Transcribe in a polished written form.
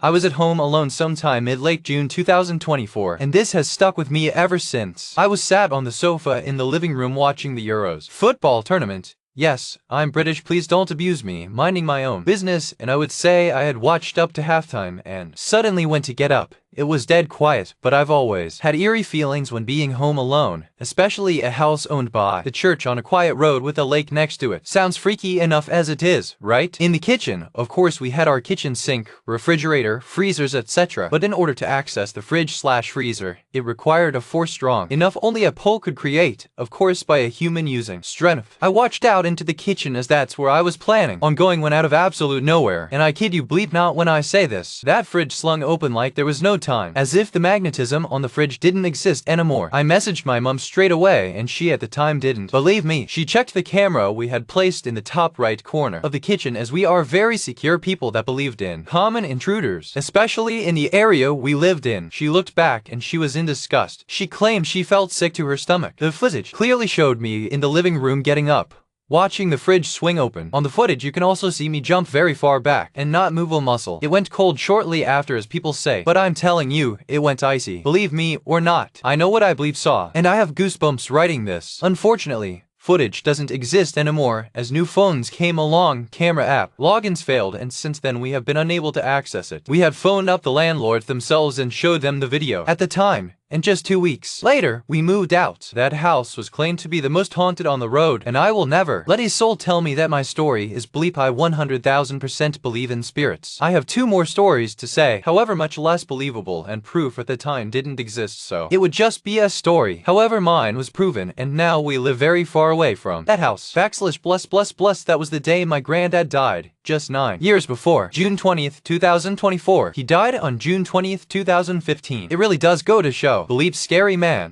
I was at home alone sometime mid-late June 2024, and this has stuck with me ever since. I was sat on the sofa in the living room watching the Euros football tournament. Yes, I'm British, please don't abuse me, minding my own business, and I would say I had watched up to halftime and suddenly went to get up. It was dead quiet, but I've always had eerie feelings when being home alone, especially a house owned by the church on a quiet road with a lake next to it. Sounds freaky enough as it is, right? In the kitchen, of course, we had our kitchen sink, refrigerator, freezers, etc. But in order to access the fridge/freezer, it required a force strong enough only a pole could create, of course by a human using strength. I watched out into the kitchen as that's where I was planning on going when out of absolute nowhere, and I kid you bleep not when I say this, that fridge slung open like there was no time, as if the magnetism on the fridge didn't exist anymore. I messaged my mom straight away, and she at the time didn't believe me. She checked the camera we had placed in the top right corner of the kitchen, as we are very secure people that believed in common intruders, especially in the area we lived in. She looked back and she was in disgust. She claimed she felt sick to her stomach. The footage clearly showed me in the living room getting up, watching the fridge swing open. On the footage you can also see me jump very far back and not move a muscle. It went cold shortly after, as people say, but I'm telling you, it went icy. Believe me or not, I know what I believe saw, and I have goosebumps writing this. Unfortunately, footage doesn't exist anymore as new phones came along, camera app logins failed, and since then we have been unable to access it. We had phoned up the landlords themselves and showed them the video at the time, and just 2 weeks later, we moved out. That house was claimed to be the most haunted on the road, and I will never let a soul tell me that my story is bleep. I 100,000% believe in spirits. I have 2 more stories to say, however much less believable, and proof at the time didn't exist, so it would just be a story. However, mine was proven, and now we live very far away from that house. /+++, that was the day my granddad died, just 9 years before, June 20th, 2024. He died on June 20th, 2015. It really does go to show, bleep scary man.